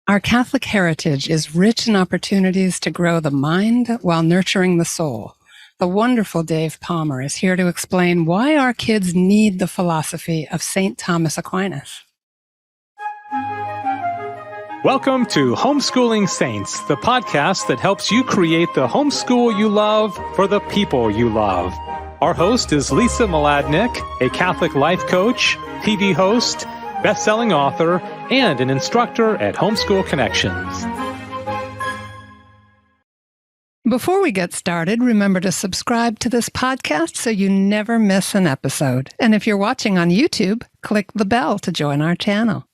Our Catholic heritage is rich in opportunities to grow the mind while nurturing the soul. The wonderful Dave Palmer is here to explain why our kids need the philosophy of St. Thomas Aquinas. Welcome to Homeschooling Saints, the podcast that helps you create the homeschool you love for the people you love. Our host is Lisa Mladinich, a Catholic life coach, TV host, best-selling author, and an instructor at Homeschool Connections. Before we get started, remember to subscribe to this podcast so you never miss an episode. And if you're watching on YouTube, click the bell to join our channel.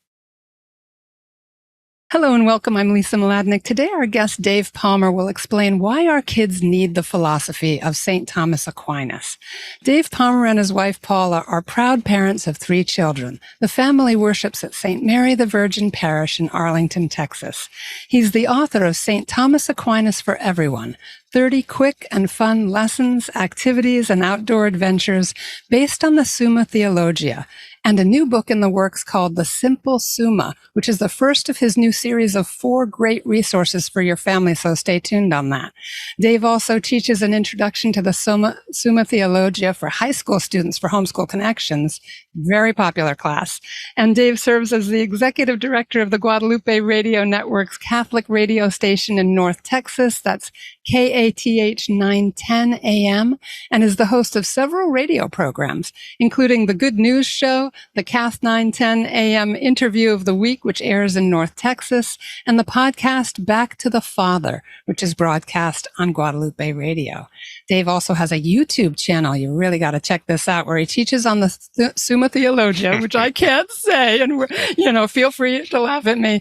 Hello and welcome. I'm Lisa Mladinich. Today, our guest Dave Palmer will explain why our kids need the philosophy of St. Thomas Aquinas. Dave Palmer and his wife Paula are proud parents of 3 children. The family worships at St. Mary the Virgin Parish in Arlington, Texas. He's the author of St. Thomas Aquinas for Everyone, 30 quick and fun lessons, activities, and outdoor adventures based on the Summa Theologica, and a new book in the works called The Simple Summa, which is the first of his new series of 4 great resources for your family, so stay tuned on that. Dave also teaches an introduction to the Summa Theologica for high school students for Homeschool Connections, very popular class. And Dave serves as the executive director of the Guadalupe Radio Network's Catholic radio station in North Texas, that's KATH 910 AM, and is the host of several radio programs, including The Good News Show, the KATH 910 AM Interview of the Week, which airs in North Texas, and the podcast Back to the Father, which is broadcast on Guadalupe Radio. Dave also has a YouTube channel. You really got to check this out, where he teaches on the Summa Theologica, which I can't say, and feel free to laugh at me.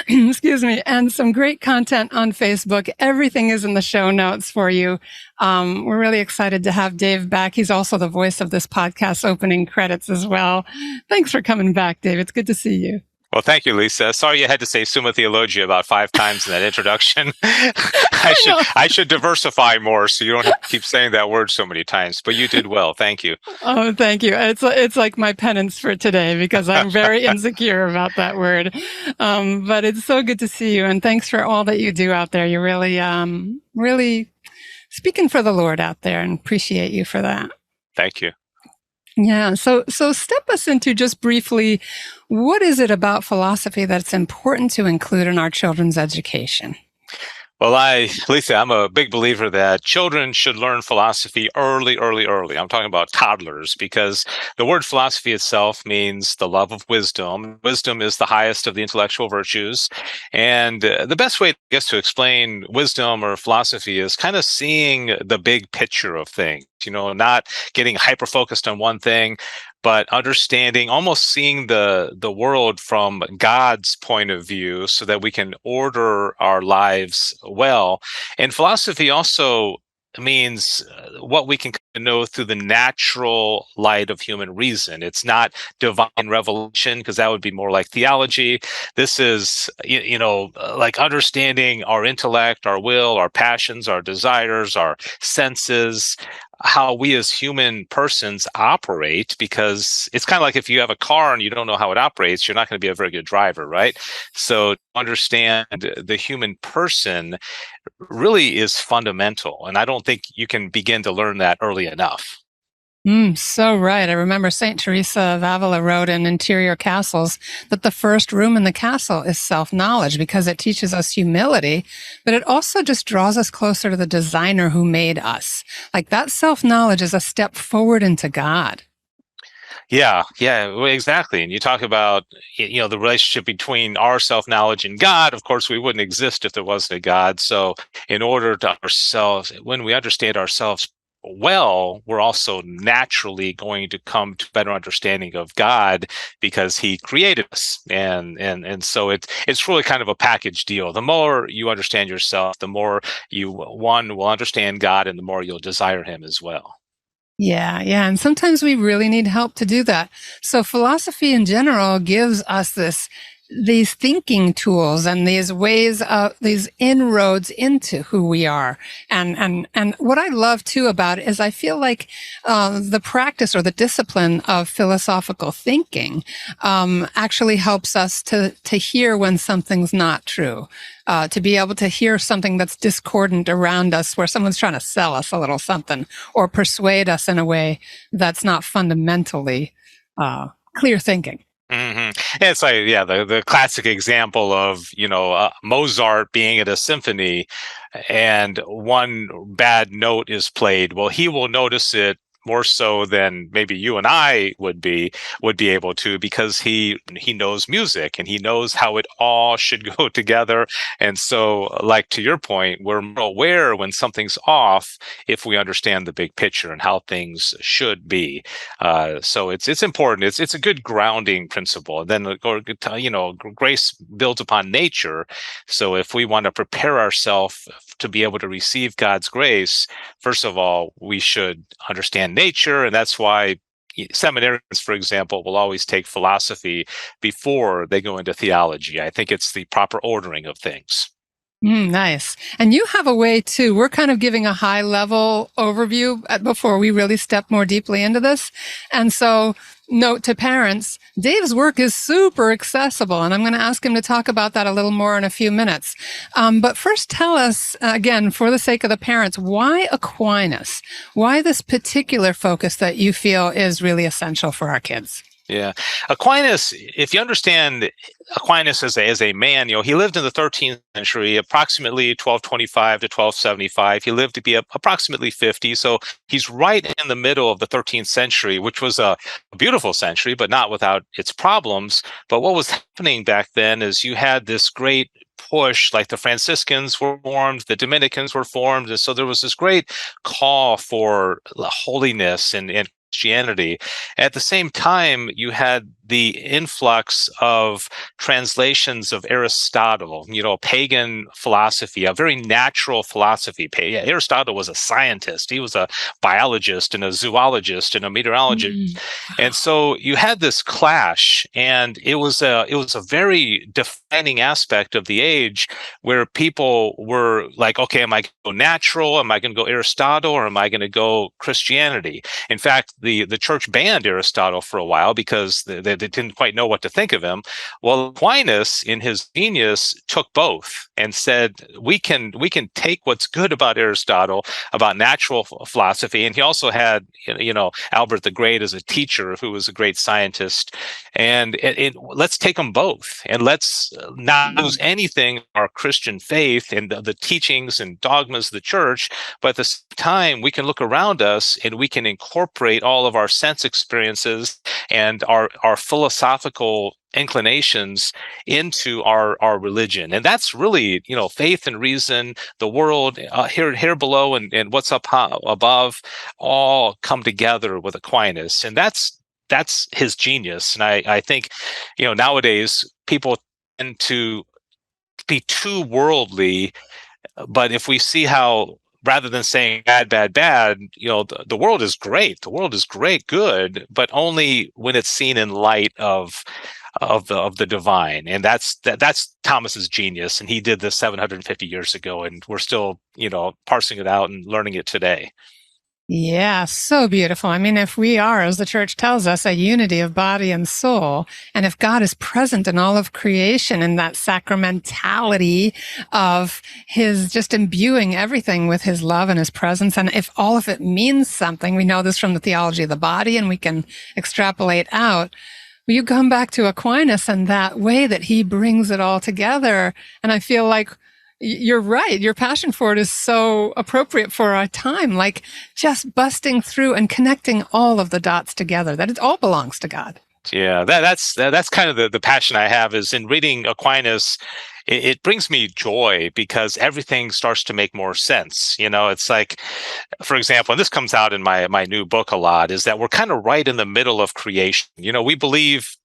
Excuse me. And some great content on Facebook. Everything is in the show notes for you. We're really excited to have Dave back. He's also the voice of this podcast's opening credits as well. Thanks for coming back, Dave. It's good to see you. Well, thank you, Lisa. Sorry you had to say Summa Theologica about 5 times in that introduction. I should diversify more so you don't have to keep saying that word so many times, but you did well. Thank you. Oh, thank you. It's like my penance for today because I'm very insecure about that word. But it's so good to see you, and thanks for all that you do out there. You're really speaking for the Lord out there, and appreciate you for that. Thank you. Yeah. So step us into just briefly, what is it about philosophy that's important to include in our children's education? Well, Lisa, I'm a big believer that children should learn philosophy early. I'm talking about toddlers, because the word philosophy itself means the love of wisdom. Wisdom is the highest of the intellectual virtues. And the best way, I guess, to explain wisdom or philosophy is kind of seeing the big picture of things, not getting hyper-focused on one thing, but understanding, almost seeing the world from God's point of view so that we can order our lives well. And philosophy also means what we can know through the natural light of human reason. It's not divine revelation, because that would be more like theology. This is, like understanding our intellect, our will, our passions, our desires, our senses, how we as human persons operate, because it's kind of like if you have a car and you don't know how it operates, you're not going to be a very good driver, right? So understand the human person really is fundamental. And I don't think you can begin to learn that early enough. So right. I remember St. Teresa of Avila wrote in Interior Castles that the first room in the castle is self-knowledge, because it teaches us humility, but it also just draws us closer to the designer who made us. Like, that self-knowledge is a step forward into God. Yeah, well, exactly. And you talk about, the relationship between our self-knowledge and God. Of course, we wouldn't exist if there wasn't a God. So in order to when we understand ourselves well, we're also naturally going to come to better understanding of God, because He created us, and so it's really kind of a package deal. The more you understand yourself, the more you will understand God, and the more you'll desire Him as well. Yeah. And sometimes we really need help to do that. So philosophy in general gives us this these thinking tools and these ways of these inroads into who we are. And what I love too about it is I feel like the practice or the discipline of philosophical thinking actually helps us to hear when something's not true. To be able to hear something that's discordant around us, where someone's trying to sell us a little something or persuade us in a way that's not fundamentally clear thinking. Mm-hmm. It's like, the classic example of, Mozart being at a symphony and one bad note is played. Well, he will notice it more so than maybe you and I would be able to, because he knows music and he knows how it all should go together. And so, like, to your point, we're more aware when something's off if we understand the big picture and how things should be. So it's important. It's a good grounding principle. And then, grace builds upon nature. So if we want to prepare ourselves to be able to receive God's grace, first of all, we should understand nature. And that's why seminarians, for example, will always take philosophy before they go into theology. I think it's the proper ordering of things. Nice. And you have a way too. We're kind of giving a high level overview before we really step more deeply into this. And so, note to parents, Dave's work is super accessible, and I'm going to ask him to talk about that a little more in a few minutes. But first, tell us, again, for the sake of the parents, why Aquinas? Why this particular focus that you feel is really essential for our kids? Yeah. Aquinas, if you understand Aquinas as a man, he lived in the 13th century, approximately 1225 to 1275. He lived to be approximately 50. So he's right in the middle of the 13th century, which was a beautiful century, but not without its problems. But what was happening back then is you had this great push, like the Franciscans were formed, the Dominicans were formed. And so there was this great call for holiness and Christianity. At the same time, you had the influx of translations of Aristotle, pagan philosophy, a very natural philosophy. Aristotle was a scientist. He was a biologist and a zoologist and a meteorologist. And so you had this clash, and it was a very defining aspect of the age where people were like, okay, am I going to go natural? Am I going to go Aristotle, or am I going to go Christianity? In fact, the church banned Aristotle for a while because they didn't quite know what to think of him. Well, Aquinas, in his genius, took both and said, we can take what's good about Aristotle, about natural philosophy, and he also had, Albert the Great as a teacher who was a great scientist, and let's take them both, and let's not lose anything our Christian faith and the teachings and dogmas of the church, but at the same time, we can look around us and we can incorporate all of our sense experiences and our philosophical inclinations into our religion. And that's really, faith and reason, the world here below and what's up above, all come together with Aquinas. And that's his genius. And I think, nowadays people tend to be too worldly, but if we see how, rather than saying bad, the world is great. The world is great, good, but only when it's seen in light of the divine. And that's Thomas's genius. And he did this 750 years ago, and we're still, parsing it out and learning it today. Yeah, so beautiful. I mean, if we are, as the church tells us, a unity of body and soul, and if God is present in all of creation in that sacramentality of his just imbuing everything with his love and his presence, and if all of it means something, we know this from the theology of the body, and we can extrapolate out. You come back to Aquinas and that way that he brings it all together, and I feel like you're right. Your passion for it is so appropriate for our time, like just busting through and connecting all of the dots together, that it all belongs to God. Yeah, that's kind of the passion I have, is in reading Aquinas. It brings me joy because everything starts to make more sense. It's like, for example, and this comes out in my new book a lot, is that we're kind of right in the middle of creation. We believe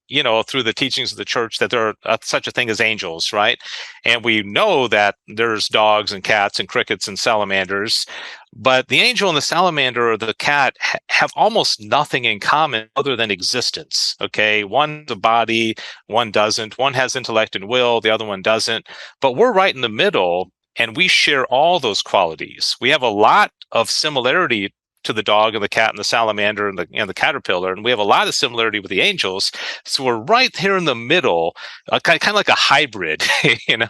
through the teachings of the church that there are such a thing as angels, right? And we know that there's dogs and cats and crickets and salamanders, but the angel and the salamander or the cat have almost nothing in common other than existence. Okay. One has a body, one doesn't. One has intellect and will, the other one doesn't. But we're right in the middle, and we share all those qualities. We have a lot of similarity to the dog and the cat and the salamander and the caterpillar, and we have a lot of similarity with the angels. So we're right here in the middle, kind of like a hybrid, and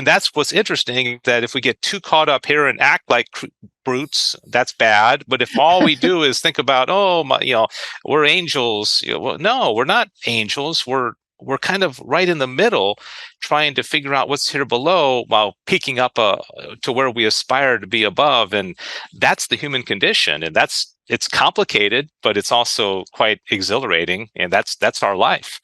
that's what's interesting, that if we get too caught up here and act like brutes, that's bad. But if all we do is think about, we're angels, well, no, we're not angels. We're kind of right in the middle, trying to figure out what's here below while peeking up to where we aspire to be above. And that's the human condition. And it's complicated, but it's also quite exhilarating. And that's our life.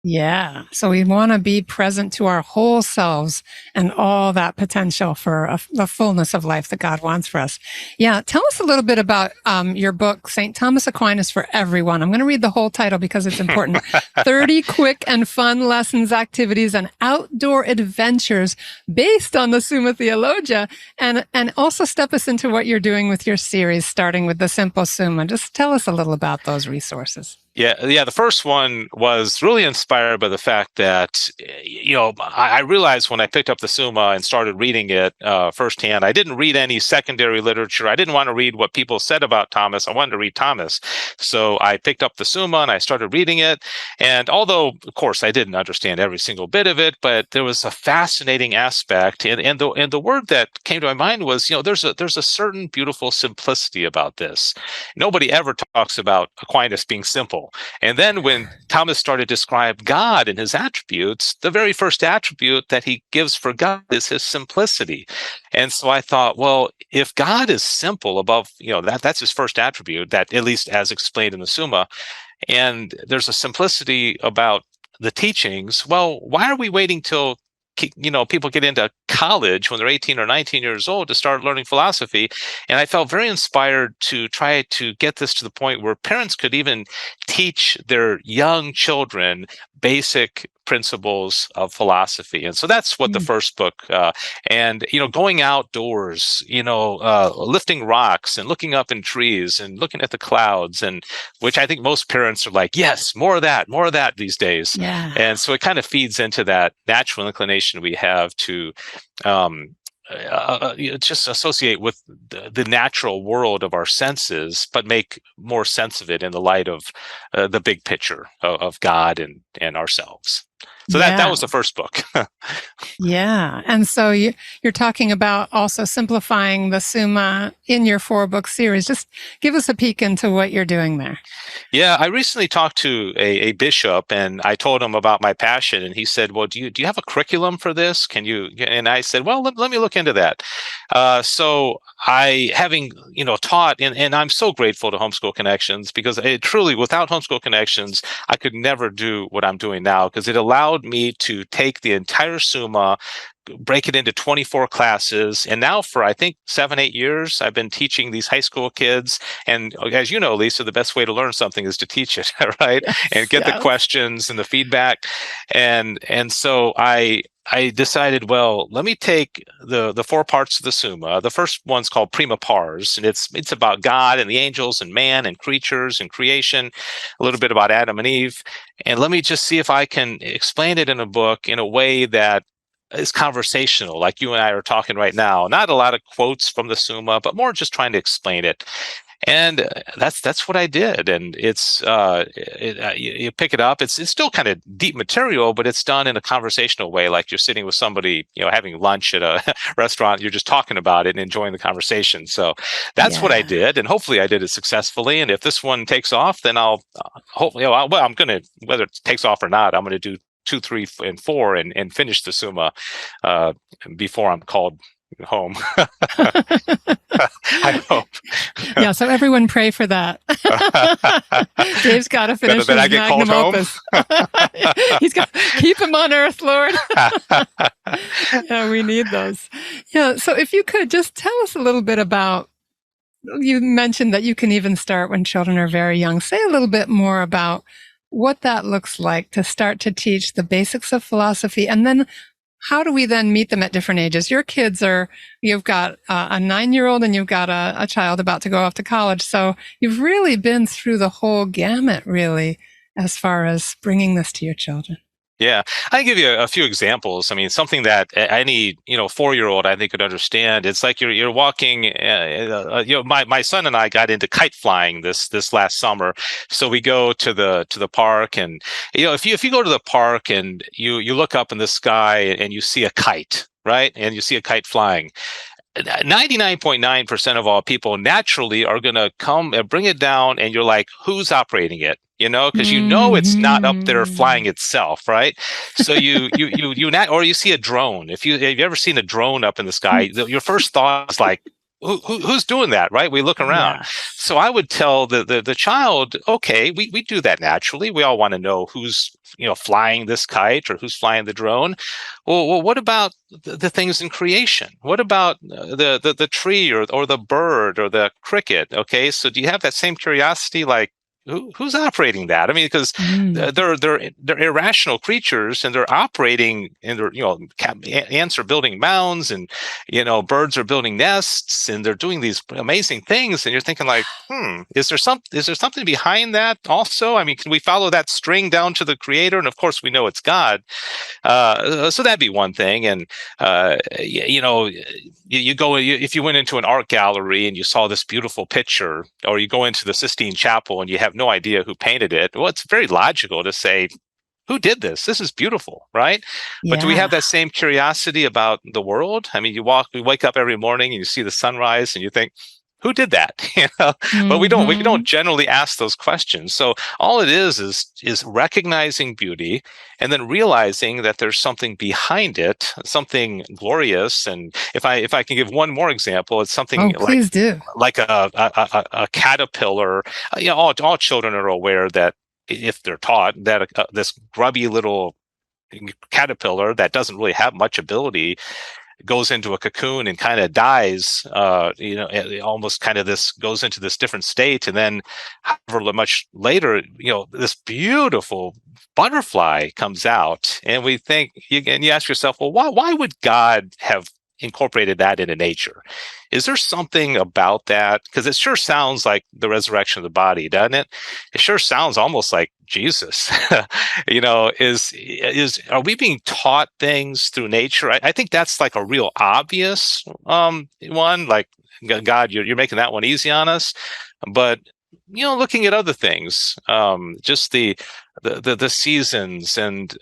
Yeah. So we want to be present to our whole selves and all that potential for the fullness of life that God wants for us. Yeah. Tell us a little bit about your book, St. Thomas Aquinas for Everyone. I'm going to read the whole title because it's important. 30 quick and fun lessons, activities, and outdoor adventures based on the Summa Theologica, and also step us into what you're doing with your series, starting with the simple Summa. Just tell us a little about those resources. Yeah. The first one was really inspired by the fact that, I realized when I picked up the Summa and started reading it firsthand, I didn't read any secondary literature. I didn't want to read what people said about Thomas. I wanted to read Thomas. So I picked up the Summa and I started reading it. And although, of course, I didn't understand every single bit of it, but there was a fascinating aspect. And the word that came to my mind was, there's a certain beautiful simplicity about this. Nobody ever talks about Aquinas being simple. And then when Thomas started to describe God and his attributes, the very first attribute that he gives for God is his simplicity. And so I thought, well, if God is simple above, that's his first attribute, that at least as explained in the Summa, and there's a simplicity about the teachings, well, why are we waiting till people get into college when they're 18 or 19 years old to start learning philosophy? And I felt very inspired to try to get this to the point where parents could even teach their young children basic principles of philosophy. And so that's what the first book, and going outdoors, lifting rocks and looking up in trees and looking at the clouds, and which I think most parents are like, yes, more of that these days. Yeah. And so it kind of feeds into that natural inclination we have to just associate with the natural world of our senses, but make more sense of it in the light of the big picture of God and ourselves. So that was the first book. Yeah. And so you're talking about also simplifying the Summa in your 4-book series. Just give us a peek into what you're doing there. Yeah, I recently talked to a bishop, and I told him about my passion, and he said, well, do you have a curriculum for this? Can you? And I said, well, let me look into that. So I, having, taught, and I'm so grateful to Homeschool Connections, because it truly, without Homeschool Connections, I could never do what I'm doing now, because it allowed me to take the entire Summa, break it into 24 classes. And now for, I think, 7-8 years, I've been teaching these high school kids. And as you know, Lisa, the best way to learn something is to teach it, right? Yes, and get the questions and the feedback. And so I decided, well, let me take the 4 parts of the Summa. The first one's called Prima Pars, and it's about God and the angels and man and creatures and creation, a little bit about Adam and Eve. And let me just see if I can explain it in a book in a way that is conversational, like you and I are talking right now. Not a lot of quotes from the Summa, but more just trying to explain it. And that's what I did. And it's you pick it up. It's still kind of deep material, but it's done in a conversational way, like you're sitting with somebody, having lunch at a restaurant. You're just talking about it and enjoying the conversation. So that's what I did, and hopefully I did it successfully. And if this one takes off, then I'll hopefully, I'm going to, whether it takes off or not, I'm going to do 2, 3, and 4 and finish the Summa before I'm called home. I hope. Yeah, so everyone pray for that. Dave's got to finish his magnum opus. He's got to keep him on earth, Lord. Yeah, we need those. Yeah, so if you could just tell us a little bit about, you mentioned that you can even start when children are very young. Say a little bit more about what that looks like to start to teach the basics of philosophy, and then how do we then meet them at different ages? Your kids you've got a 9-year-old and you've got a child about to go off to college. So you've really been through the whole gamut, really, as far as bringing this to your children. Yeah, I can give you a few examples. I mean, something that any 4-year-old I think could understand. It's like you're walking. My son and I got into kite flying this last summer. So we go to the park, and if you go to the park and you look up in the sky and you see a kite, right, and you see a kite flying. 99.9% of all people naturally are going to come and bring it down, and you're like, who's operating it? Because it's not up there flying itself, right? So or you see a drone. Have you ever seen a drone up in the sky? Your first thought is like, who's doing that, right? We look around. Yeah. So I would tell the child, okay, we do that naturally. We all want to know who's flying this kite or who's flying the drone. Well, what about the things in creation? What about the tree or the bird or the cricket? Okay, so do you have that same curiosity, like, who's operating that? I mean, because they're irrational creatures, and they're operating, and ants are building mounds, and birds are building nests, and they're doing these amazing things. And you're thinking, like, is there something behind that also? I mean, can we follow that string down to the Creator? And of course, we know it's God. So that'd be one thing. And you go, if you went into an art gallery and you saw this beautiful picture, or you go into the Sistine Chapel and you have no idea who painted it, well, it's very logical to say, who did this? This is beautiful, right? Yeah. But do we have that same curiosity about the world? I mean, we wake up every morning and you see the sunrise and you think, who did that? But we don't generally ask those questions. So all it is recognizing beauty, and then realizing that there's something behind it, something glorious. And if I can give one more example, it's something like a caterpillar. All children are aware that, if they're taught, that this grubby little caterpillar that doesn't really have much ability goes into a cocoon and kind of dies, almost kind of goes into this different state. And then however much later, this beautiful butterfly comes out, and we think, and you ask yourself, well, why would God have incorporated that into nature? Is there something about that? Because it sure sounds like the resurrection of the body, doesn't it? It sure sounds almost like Jesus. Are we being taught things through nature? I think that's like a real obvious one. Like, God, you're making that one easy on us. But looking at other things, just the seasons, and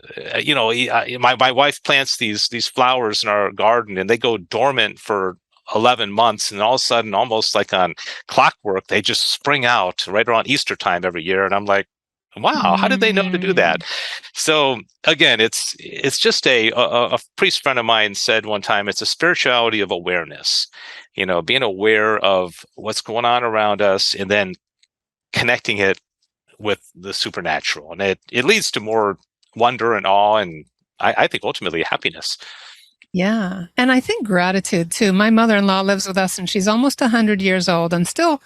my wife plants these flowers in our garden, and they go dormant for 11 months, and all of a sudden, almost like on clockwork, they just spring out right around Easter time every year. And I'm like, wow, how did they know to do that? So again, it's just a priest friend of mine said one time, it's a spirituality of awareness, being aware of what's going on around us, and then connecting it with the supernatural. And it leads to more wonder and awe, and I think ultimately happiness. Yeah. And I think gratitude too. My mother-in-law lives with us, and she's almost 100 years old and still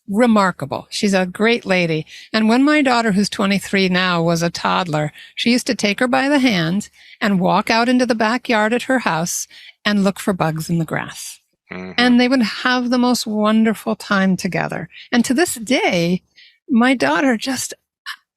remarkable. She's a great lady. And when my daughter, who's 23 now, was a toddler, she used to take her by the hand and walk out into the backyard at her house and look for bugs in the grass. Mm-hmm. And they would have the most wonderful time together. And to this day, my daughter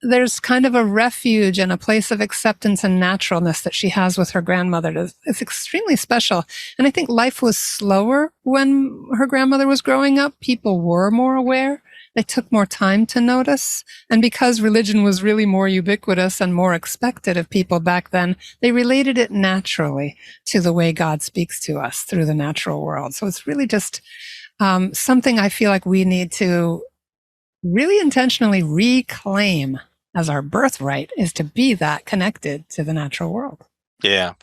there's kind of a refuge and a place of acceptance and naturalness that she has with her grandmother. It's extremely special. And I think life was slower when her grandmother was growing up. People were more aware. They took more time to notice. And because religion was really more ubiquitous and more expected of people back then, they related it naturally to the way God speaks to us through the natural world. So it's really just something I feel like we need to really intentionally reclaim as our birthright, is to be that connected to the natural world. Yeah.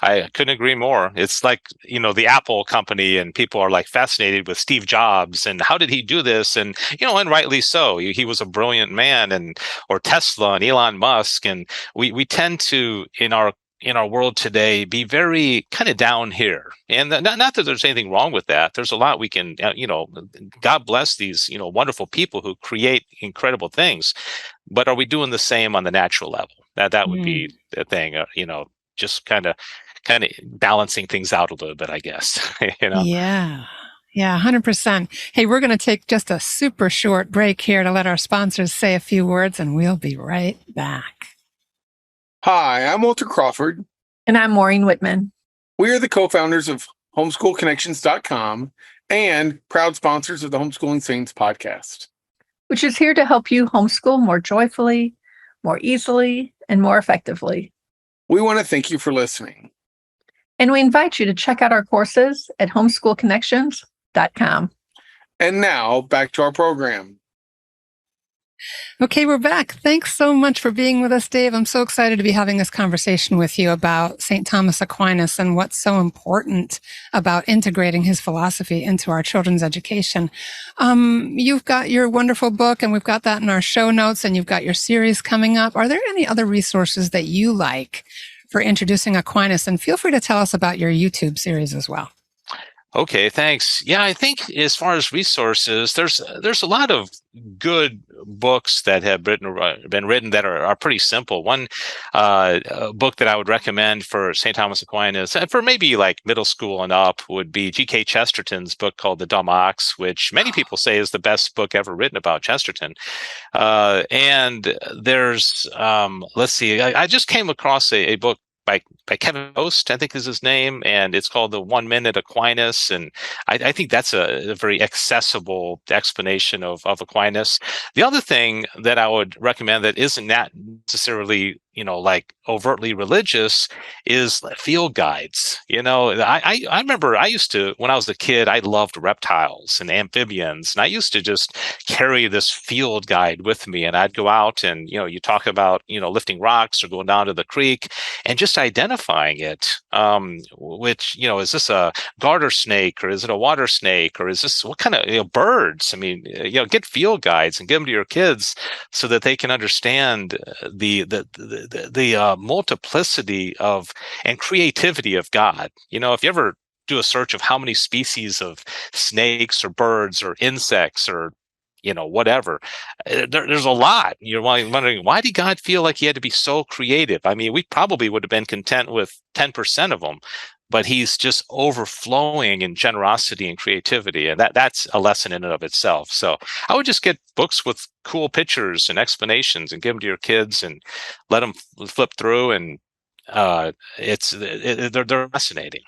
I couldn't agree more. It's like, the Apple company, and people are like fascinated with Steve Jobs and how did he do this? And, and rightly so. He was a brilliant man, or Tesla and Elon Musk. And we tend to, in our in our world today be very kind of down here. And not that there's anything wrong with that. There's a lot we can, God bless these, wonderful people who create incredible things. But are we doing the same on the natural level? That would be the thing, just kind of balancing things out a little bit, I guess. Yeah. Yeah, 100%. Hey, we're going to take just a super short break here to let our sponsors say a few words, and we'll be right back. Hi, I'm Walter Crawford. And I'm Maureen Whitman. We are the co-founders of homeschoolconnections.com and proud sponsors of the Homeschooling Saints podcast, which is here to help you homeschool more joyfully, more easily, and more effectively. We want to thank you for listening. And we invite you to check out our courses at homeschoolconnections.com. And now, back to our program. Okay, we're back. Thanks so much for being with us, Dave. I'm so excited to be having this conversation with you about St. Thomas Aquinas and what's so important about integrating his philosophy into our children's education. You've got your wonderful book, and we've got that in our show notes, and you've got your series coming up. Are there any other resources that you like for introducing Aquinas? And feel free to tell us about your YouTube series as well. Okay, thanks. Yeah, I think as far as resources, there's a lot of good books that have been written that are pretty simple. One book that I would recommend for St. Thomas Aquinas, and for maybe like middle school and up, would be G.K. Chesterton's book called The Dumb Ox, which many people say is the best book ever written about Chesterton. And there's, let's see, I just came across a book by 𝐾𝐸, I think is his name, and it's called The 1 Minute Aquinas. And I think that's a very accessible explanation of Aquinas. The other thing that I would recommend that isn't that necessarily, like overtly religious is field guides. I remember I used to, when I was a kid, I loved reptiles and amphibians, and I used to just carry this field guide with me, and I'd go out and, you talk about, lifting rocks or going down to the creek and just identifying it, which, is this a garter snake, or is it a water snake, or is this what kind of birds? I mean, get field guides and give them to your kids so that they can understand the multiplicity of and creativity of God. If you ever do a search of how many species of snakes or birds or insects or whatever, there's a lot. You're wondering, why did God feel like he had to be so creative? I mean, we probably would have been content with 10% of them, but he's just overflowing in generosity and creativity. And that's a lesson in and of itself. So I would just get books with cool pictures and explanations and give them to your kids and let them flip through. And they're fascinating.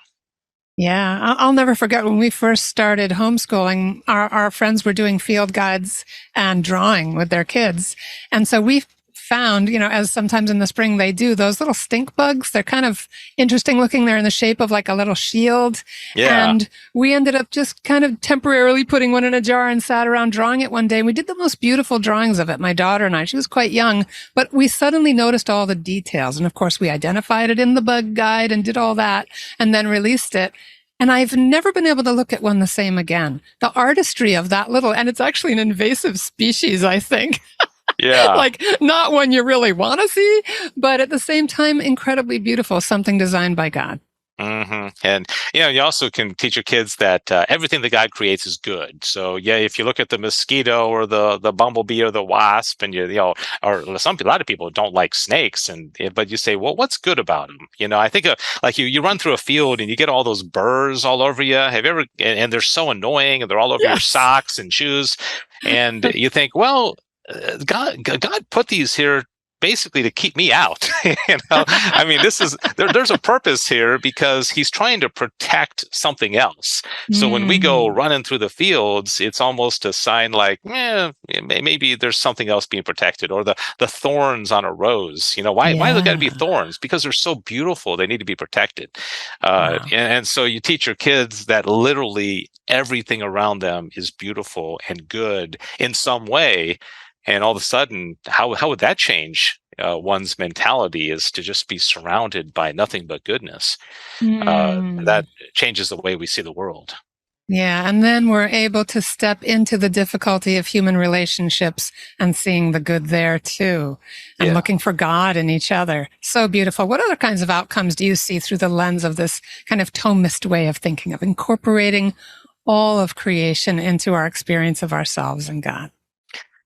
Yeah, I'll never forget when we first started homeschooling, our friends were doing field guides and drawing with their kids. And so we found, as sometimes in the spring they do, those little stink bugs. They're kind of interesting looking. They're in the shape of like a little shield. Yeah. And we ended up just kind of temporarily putting one in a jar and sat around drawing it one day. We did the most beautiful drawings of it, my daughter and I. She was quite young, but we suddenly noticed all the details. And of course, we identified it in the bug guide and did all that and then released it. And I've never been able to look at one the same again. The artistry of that little, and it's actually an invasive species, I think. Yeah. Like not one you really want to see, but at the same time, incredibly beautiful, something designed by God. Mm-hmm. And, you also can teach your kids that everything that God creates is good. So, yeah, if you look at the mosquito or the bumblebee or the wasp, and a lot of people don't like snakes, but you say, well, what's good about them? I think like you run through a field and you get all those burrs all over you. Have you ever? And they're so annoying, and they're all over your socks and shoes, and you think, well, God put these here basically to keep me out. I mean, there's a purpose here because he's trying to protect something else. So when we go running through the fields, it's almost a sign like, maybe there's something else being protected, or the thorns on a rose. Why do they got to be thorns? Because they're so beautiful. They need to be protected. Wow. And so you teach your kids that literally everything around them is beautiful and good in some way. And all of a sudden, how would that change one's mentality, is to just be surrounded by nothing but goodness. That changes the way we see the world. Yeah, and then we're able to step into the difficulty of human relationships and seeing the good there too, and Yeah. looking for God in each other. So beautiful. What other kinds of outcomes do you see through the lens of this kind of Thomist way of thinking, of incorporating all of creation into our experience of ourselves and God?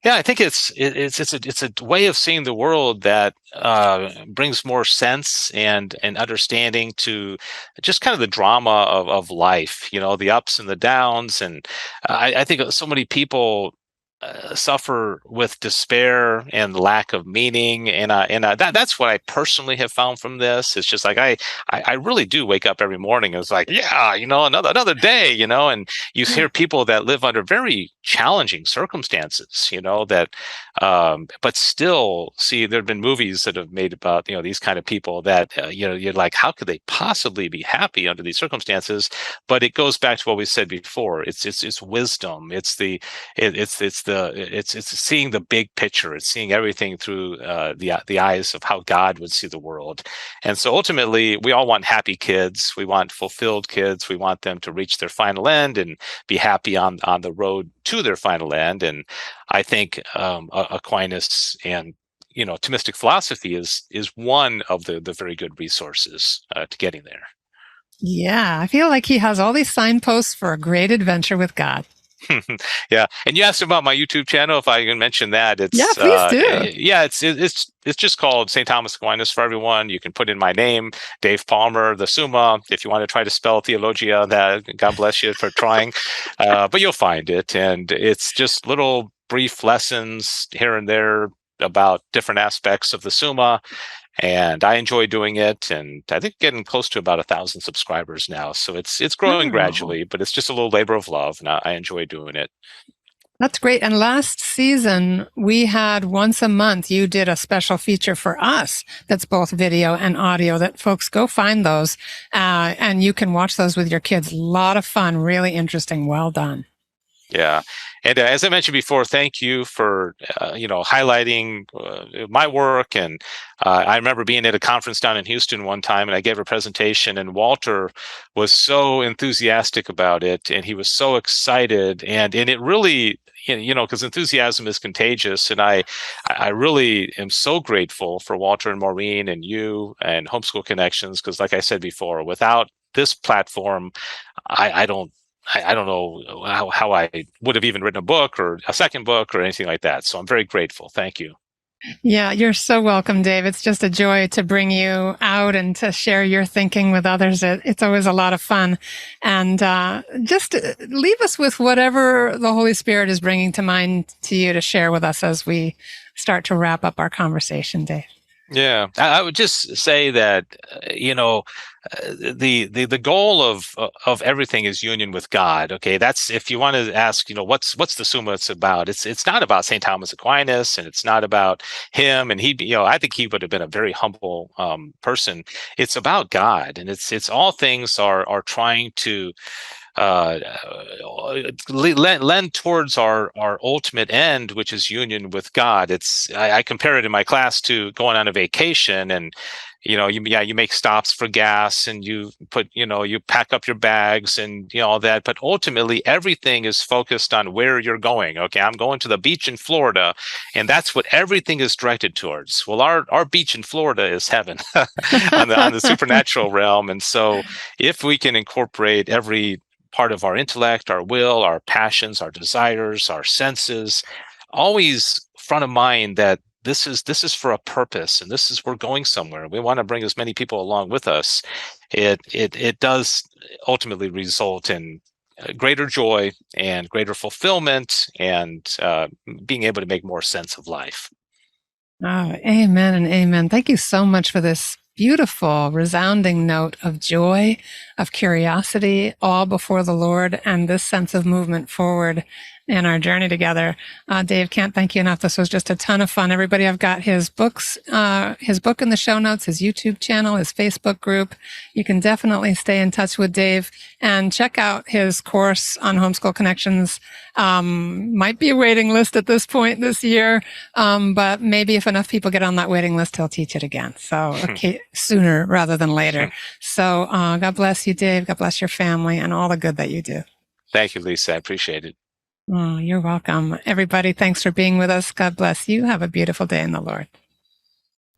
Yeah, I think it's a way of seeing the world that brings more sense and understanding to just kind of the drama of life, the ups and the downs. And I think so many people suffer with despair and lack of meaning, and that's what I personally have found from this. It's just like I really do wake up every morning. It's like, yeah, another day, and you hear people that live under very challenging circumstances, that but still see. There have been movies that have made about these kind of people that you're like, how could they possibly be happy under these circumstances? But it goes back to what we said before. It's wisdom. It's seeing the big picture. It's seeing everything through the eyes of how God would see the world. And so ultimately, we all want happy kids. We want fulfilled kids. We want them to reach their final end and be happy on the road to their final end. And I think Aquinas and Thomistic philosophy is one of the very good resources to getting there. Yeah, I feel like he has all these signposts for a great adventure with God. Yeah, and you asked about my YouTube channel. If I can mention that, Yeah, please do. Yeah, it's just called St. Thomas Aquinas for everyone. You can put in my name, Dave Palmer, the Summa. If you want to try to spell Theologia, that God bless you for trying, but you'll find it, and it's just little brief lessons here and there about different aspects of the Summa. And I enjoy doing it, and I think getting close to about 1,000 subscribers now. So it's growing gradually, but it's just a little labor of love, and I enjoy doing it. That's great. And last season, we had once a month, you did a special feature for us that's both video and audio that folks go find those, and you can watch those with your kids. A lot of fun, really interesting. Well done. Yeah. And as I mentioned before, thank you for, highlighting my work. And I remember being at a conference down in Houston one time, and I gave a presentation, and Walter was so enthusiastic about it, and he was so excited. And it really, because enthusiasm is contagious. And I really am so grateful for Walter and Maureen and you and Homeschool Connections, because like I said before, without this platform, I don't know how I would have even written a book or a second book or anything like that. So I'm very grateful. Thank you. Yeah, you're so welcome, Dave. It's just a joy to bring you out and to share your thinking with others. It's always a lot of fun. And just leave us with whatever the Holy Spirit is bringing to mind to you to share with us as we start to wrap up our conversation, Dave. Yeah, I would just say that, the goal of everything is union with God. Okay, that's, if you want to ask, what's the Summa it's about? It's not about St. Thomas Aquinas, and it's not about him. And he, I think he would have been a very humble person. It's about God, and it's all things are trying to lend towards our ultimate end, which is union with God. I compare it in my class to going on a vacation, and you make stops for gas, and you pack up your bags and all that, but ultimately everything is focused on where you're going. Okay, I'm going to the beach in Florida, and that's what everything is directed towards. Well, our beach in Florida is heaven on the supernatural realm. And so if we can incorporate every part of our intellect, our will, our passions, our desires, our senses, always front of mind that this is for a purpose, and we're going somewhere. We want to bring as many people along with us. It does ultimately result in greater joy and greater fulfillment, and being able to make more sense of life. Oh, amen and amen. Thank you so much for this beautiful, resounding note of joy, of curiosity, all before the Lord, and this sense of movement forward in our journey together. Dave, can't thank you enough. This was just a ton of fun. Everybody, I've got his book in the show notes, his YouTube channel, his Facebook group. You can definitely stay in touch with Dave and check out his course on Homeschool Connections. Might be a waiting list at this point this year, but maybe if enough people get on that waiting list, he'll teach it again. So sooner rather than later. So God bless you, Dave. God bless your family and all the good that you do. Thank you, Lisa. I appreciate it. Oh, you're welcome. Everybody, thanks for being with us. God bless you. Have a beautiful day in the Lord.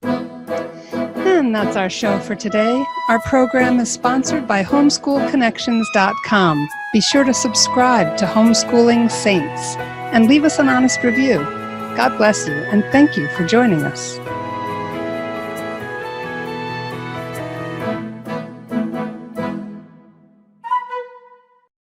And that's our show for today. Our program is sponsored by homeschoolconnections.com. Be sure to subscribe to Homeschooling Saints and leave us an honest review. God bless you, and thank you for joining us.